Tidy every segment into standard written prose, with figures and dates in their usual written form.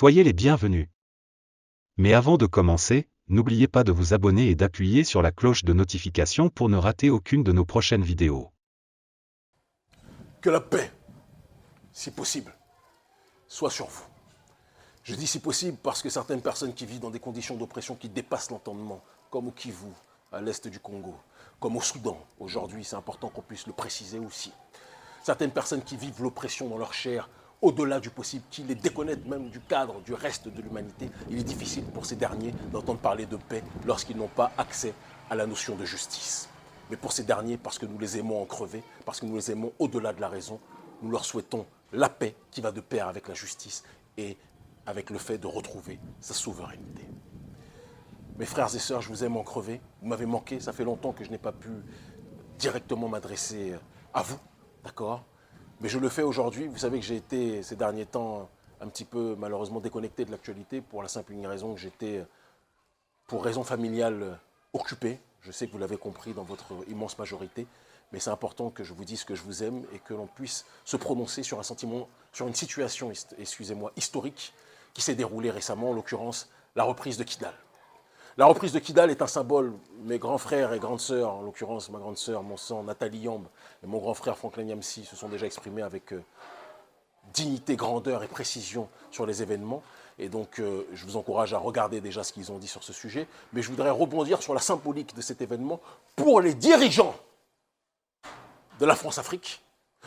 Soyez les bienvenus. Mais avant de commencer, n'oubliez pas de vous abonner et d'appuyer sur la cloche de notification pour ne rater aucune de nos prochaines vidéos. Que la paix, si possible, soit sur vous. Je dis si possible parce que certaines personnes qui vivent dans des conditions d'oppression qui dépassent l'entendement, comme au Kivu, à l'est du Congo, comme au Soudan, aujourd'hui, c'est important qu'on puisse le préciser aussi. Certaines personnes qui vivent l'oppression dans leur chair, au-delà du possible, qui les déconnectent même du cadre, du reste de l'humanité, il est difficile pour ces derniers d'entendre parler de paix lorsqu'ils n'ont pas accès à la notion de justice. Mais pour ces derniers, parce que nous les aimons en crever, parce que nous les aimons au-delà de la raison, nous leur souhaitons la paix qui va de pair avec la justice et avec le fait de retrouver sa souveraineté. Mes frères et sœurs, je vous aime en crever. Vous m'avez manqué, ça fait longtemps que je n'ai pas pu directement m'adresser à vous, d'accord ? Mais je le fais aujourd'hui. Vous savez que j'ai été ces derniers temps un petit peu malheureusement déconnecté de l'actualité pour la simple et unique raison que j'étais, pour raison familiale, occupé. Je sais que vous l'avez compris dans votre immense majorité, mais c'est important que je vous dise que je vous aime et que l'on puisse se prononcer sur un sentiment, sur une situation, excusez-moi, historique qui s'est déroulée récemment, en l'occurrence la reprise de Kidal. La reprise de Kidal est un symbole. Mes grands frères et grandes sœurs, en l'occurrence ma grande sœur, mon sang, Nathalie Yamb, et mon grand frère Franklin Yamsi se sont déjà exprimés avec dignité, grandeur et précision sur les événements. Et donc, je vous encourage à regarder déjà ce qu'ils ont dit sur ce sujet. Mais je voudrais rebondir sur la symbolique de cet événement pour les dirigeants de la France-Afrique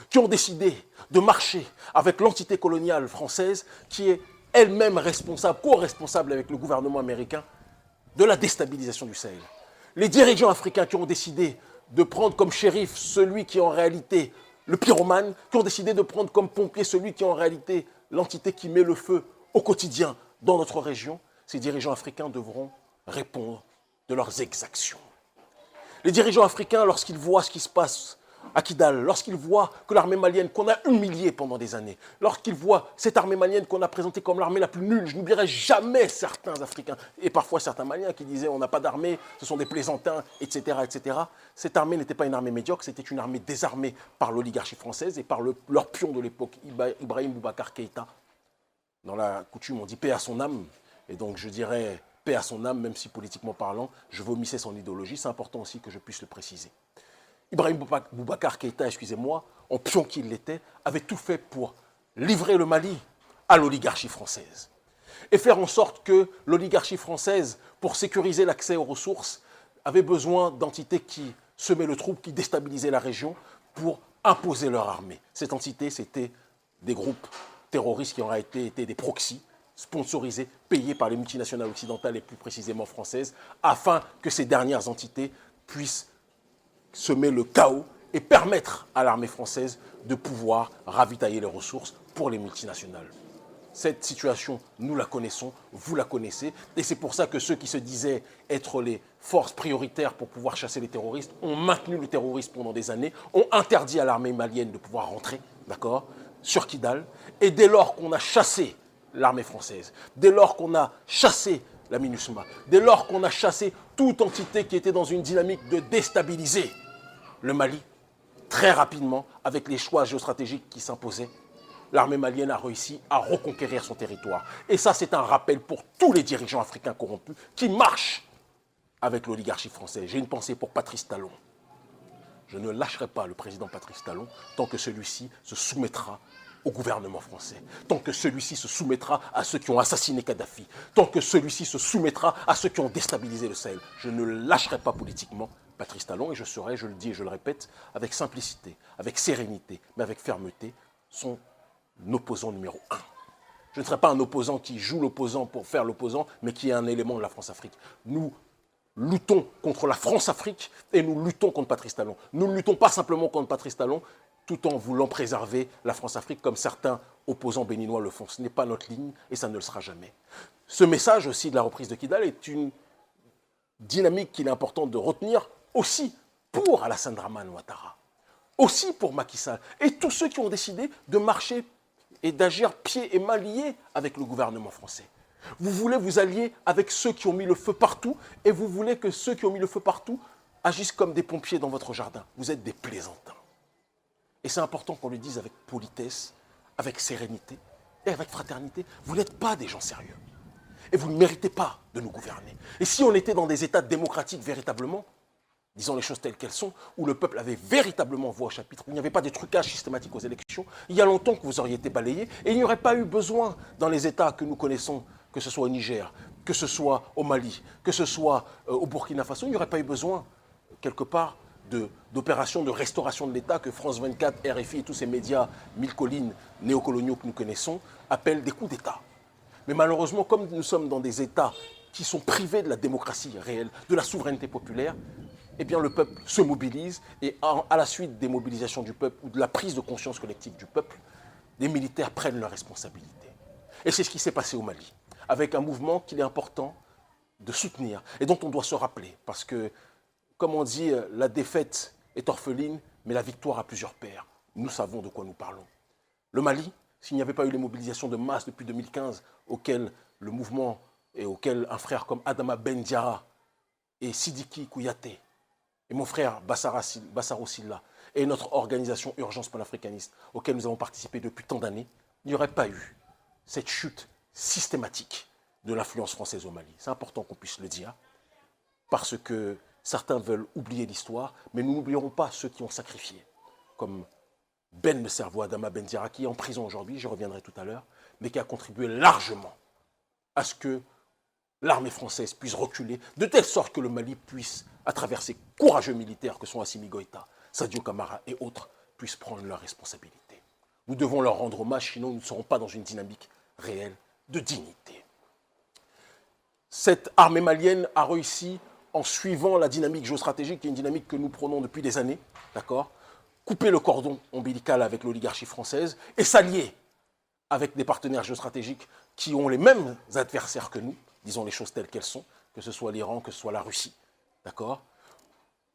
qui ont décidé de marcher avec l'entité coloniale française qui est elle-même responsable, co-responsable avec le gouvernement américain de la déstabilisation du Sahel. Les dirigeants africains qui ont décidé de prendre comme shérif celui qui est en réalité le pyromane, qui ont décidé de prendre comme pompier celui qui est en réalité l'entité qui met le feu au quotidien dans notre région, ces dirigeants africains devront répondre de leurs exactions. Les dirigeants africains, lorsqu'ils voient ce qui se passe à Kidal, lorsqu'ils voient que l'armée malienne qu'on a humiliée pendant des années, lorsqu'ils voient cette armée malienne qu'on a présentée comme l'armée la plus nulle, je n'oublierai jamais certains Africains et parfois certains Maliens qui disaient on n'a pas d'armée, ce sont des plaisantins, etc., etc. Cette armée n'était pas une armée médiocre, c'était une armée désarmée par l'oligarchie française et par leur pion de l'époque, Ibrahim Boubacar Keïta. Dans la coutume, on dit paix à son âme, et donc je dirais paix à son âme, même si politiquement parlant, je vomissais son idéologie, c'est important aussi que je puisse le préciser. Ibrahim Boubacar Keïta, excusez-moi, en pion qu'il l'était, avait tout fait pour livrer le Mali à l'oligarchie française. Et faire en sorte que l'oligarchie française, pour sécuriser l'accès aux ressources, avait besoin d'entités qui semaient le trouble, qui déstabilisaient la région pour imposer leur armée. Cette entité, c'était des groupes terroristes qui auraient été des proxys, sponsorisés, payés par les multinationales occidentales et plus précisément françaises, afin que ces dernières entités puissent semer le chaos et permettre à l'armée française de pouvoir ravitailler les ressources pour les multinationales. Cette situation, nous la connaissons, vous la connaissez, et c'est pour ça que ceux qui se disaient être les forces prioritaires pour pouvoir chasser les terroristes ont maintenu le terrorisme pendant des années, ont interdit à l'armée malienne de pouvoir rentrer, d'accord, sur Kidal, et dès lors qu'on a chassé l'armée française, dès lors qu'on a chassé la MINUSMA, dès lors qu'on a chassé toute entité qui était dans une dynamique de déstabiliser le Mali, très rapidement, avec les choix géostratégiques qui s'imposaient, l'armée malienne a réussi à reconquérir son territoire. Et ça, c'est un rappel pour tous les dirigeants africains corrompus qui marchent avec l'oligarchie française. J'ai une pensée pour Patrice Talon. Je ne lâcherai pas le président Patrice Talon tant que celui-ci se soumettra au gouvernement français, tant que celui-ci se soumettra à ceux qui ont assassiné Kadhafi, tant que celui-ci se soumettra à ceux qui ont déstabilisé le Sahel. Je ne lâcherai pas politiquement Patrice Talon et je serai, je le dis et je le répète, avec simplicité, avec sérénité, mais avec fermeté, son opposant numéro 1. Je ne serai pas un opposant qui joue l'opposant pour faire l'opposant, mais qui est un élément de la France-Afrique. Nous luttons contre la France-Afrique et nous luttons contre Patrice Talon. Nous ne luttons pas simplement contre Patrice Talon, tout en voulant préserver la France-Afrique comme certains opposants béninois le font. Ce n'est pas notre ligne et ça ne le sera jamais. Ce message aussi de la reprise de Kidal est une dynamique qu'il est important de retenir aussi pour Alassane Dramane Ouattara, aussi pour Macky Sall et tous ceux qui ont décidé de marcher et d'agir pieds et mains liés avec le gouvernement français. Vous voulez vous allier avec ceux qui ont mis le feu partout et vous voulez que ceux qui ont mis le feu partout agissent comme des pompiers dans votre jardin. Vous êtes des plaisantins. Et c'est important qu'on le dise avec politesse, avec sérénité, et avec fraternité, vous n'êtes pas des gens sérieux. Et vous ne méritez pas de nous gouverner. Et si on était dans des États démocratiques véritablement, disons les choses telles qu'elles sont, où le peuple avait véritablement voix au chapitre, où il n'y avait pas de trucage systématique aux élections, il y a longtemps que vous auriez été balayés et il n'y aurait pas eu besoin dans les États que nous connaissons, que ce soit au Niger, que ce soit au Mali, que ce soit au Burkina Faso, il n'y aurait pas eu besoin, quelque part, d'opérations de restauration de l'État que France 24, RFI et tous ces médias mille collines néocoloniaux que nous connaissons appellent des coups d'État. Mais malheureusement, comme nous sommes dans des États qui sont privés de la démocratie réelle, de la souveraineté populaire, eh bien le peuple se mobilise et à la suite des mobilisations du peuple ou de la prise de conscience collective du peuple, les militaires prennent leurs responsabilités. Et c'est ce qui s'est passé au Mali, avec un mouvement qu'il est important de soutenir et dont on doit se rappeler. Parce que, comme on dit, la défaite est orpheline, mais la victoire a plusieurs pères. Nous savons de quoi nous parlons. Le Mali, s'il n'y avait pas eu les mobilisations de masse depuis 2015, auxquelles le mouvement et auxquelles un frère comme Adama Ben Diarra et Sidiki Kouyaté et mon frère Bassaro Silla et notre organisation Urgence panafricaniste, auquel nous avons participé depuis tant d'années, il n'y aurait pas eu cette chute systématique de l'influence française au Mali. C'est important qu'on puisse le dire, parce que certains veulent oublier l'histoire, mais nous n'oublierons pas ceux qui ont sacrifié, comme Ben Messervou Adama Ben Diarra, qui est en prison aujourd'hui, j'y reviendrai tout à l'heure, mais qui a contribué largement à ce que l'armée française puisse reculer, de telle sorte que le Mali puisse, à travers ses courageux militaires que sont Assimi Goïta, Sadio Kamara et autres, puissent prendre leurs responsabilités. Nous devons leur rendre hommage, sinon nous ne serons pas dans une dynamique réelle de dignité. Cette armée malienne a réussi, en suivant la dynamique géostratégique, qui est une dynamique que nous prenons depuis des années, d'accord, couper le cordon ombilical avec l'oligarchie française et s'allier avec des partenaires géostratégiques qui ont les mêmes adversaires que nous, disons les choses telles qu'elles sont, que ce soit l'Iran, que ce soit la Russie, d'accord.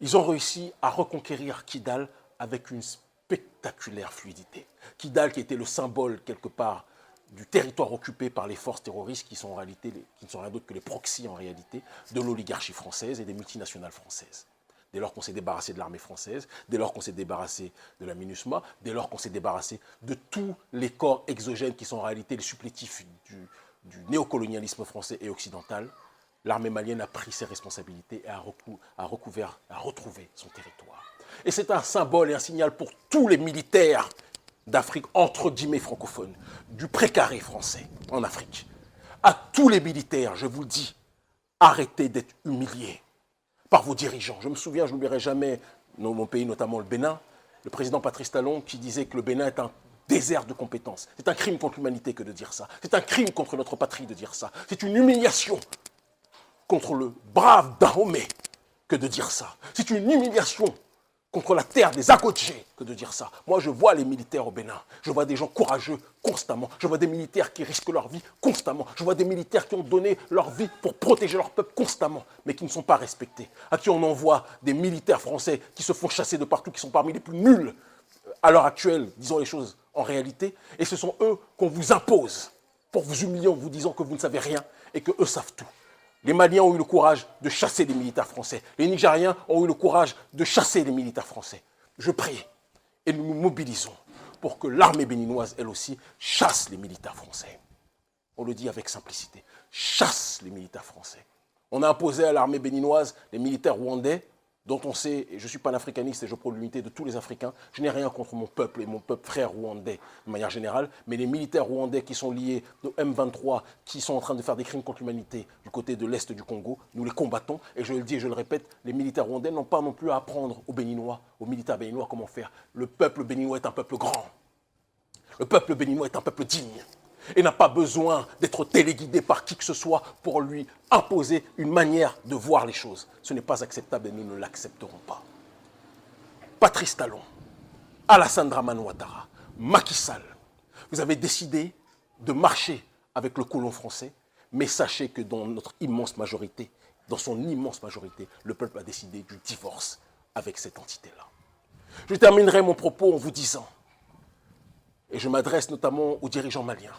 Ils ont réussi à reconquérir Kidal avec une spectaculaire fluidité. Kidal qui était le symbole, quelque part, du territoire occupé par les forces terroristes qui sont en réalité, qui ne sont rien d'autre que les proxys en réalité, de l'oligarchie française et des multinationales françaises. Dès lors qu'on s'est débarrassé de l'armée française, dès lors qu'on s'est débarrassé de la MINUSMA, dès lors qu'on s'est débarrassé de tous les corps exogènes qui sont en réalité les supplétifs du néocolonialisme français et occidental, l'armée malienne a pris ses responsabilités et a retrouvé son territoire. Et c'est un symbole et un signal pour tous les militaires d'Afrique, entre guillemets francophones, du précaré français en Afrique. À tous les militaires, je vous le dis, arrêtez d'être humiliés par vos dirigeants. Je me souviens, je n'oublierai jamais, dans mon pays, notamment le Bénin, le président Patrice Talon qui disait que le Bénin est un désert de compétences. C'est un crime contre l'humanité que de dire ça. C'est un crime contre notre patrie de dire ça. C'est une humiliation contre le brave Dahomey que de dire ça. C'est une humiliation contre la terre des Agodjés que de dire ça. Moi, je vois les militaires au Bénin. Je vois des gens courageux constamment. Je vois des militaires qui risquent leur vie constamment. Je vois des militaires qui ont donné leur vie pour protéger leur peuple constamment, mais qui ne sont pas respectés. À qui on envoie des militaires français qui se font chasser de partout, qui sont parmi les plus nuls à l'heure actuelle, disons les choses en réalité. Et ce sont eux qu'on vous impose pour vous humilier en vous disant que vous ne savez rien et qu'eux savent tout. Les Maliens ont eu le courage de chasser les militaires français. Les Nigériens ont eu le courage de chasser les militaires français. Je prie et nous nous mobilisons pour que l'armée béninoise, elle aussi, chasse les militaires français. On le dit avec simplicité. Chasse les militaires français. On a imposé à l'armée béninoise les militaires rwandais, dont on sait, et je suis panafricaniste et je prône l'unité de tous les Africains, je n'ai rien contre mon peuple et mon peuple frère rwandais de manière générale, mais les militaires rwandais qui sont liés au M23, qui sont en train de faire des crimes contre l'humanité du côté de l'Est du Congo, nous les combattons, et je le dis et je le répète, les militaires rwandais n'ont pas non plus à apprendre aux Béninois, aux militaires béninois comment faire. Le peuple béninois est un peuple grand. Le peuple béninois est un peuple digne. Et n'a pas besoin d'être téléguidé par qui que ce soit pour lui imposer une manière de voir les choses. Ce n'est pas acceptable et nous ne l'accepterons pas. Patrice Talon, Alassane Dramane Ouattara, Macky Sall, vous avez décidé de marcher avec le colon français, mais sachez que dans notre immense majorité, dans son immense majorité, le peuple a décidé du divorce avec cette entité-là. Je terminerai mon propos en vous disant, et je m'adresse notamment aux dirigeants maliens,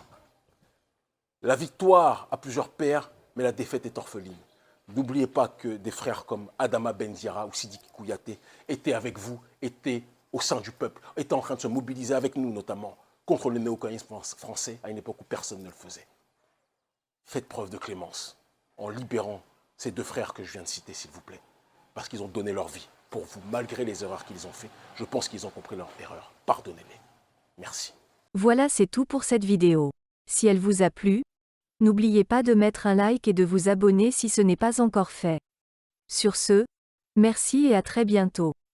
la victoire a plusieurs pères, mais la défaite est orpheline. N'oubliez pas que des frères comme Adama Ben Diarra ou Sidiki Kouyaté étaient avec vous, étaient au sein du peuple, étaient en train de se mobiliser avec nous notamment contre le néocolonialisme français à une époque où personne ne le faisait. Faites preuve de clémence en libérant ces deux frères que je viens de citer, s'il vous plaît, parce qu'ils ont donné leur vie pour vous, malgré les erreurs qu'ils ont faites. Je pense qu'ils ont compris leur erreur. Pardonnez-les. Merci. Voilà, c'est tout pour cette vidéo. Si elle vous a plu, n'oubliez pas de mettre un like et de vous abonner si ce n'est pas encore fait. Sur ce, merci et à très bientôt.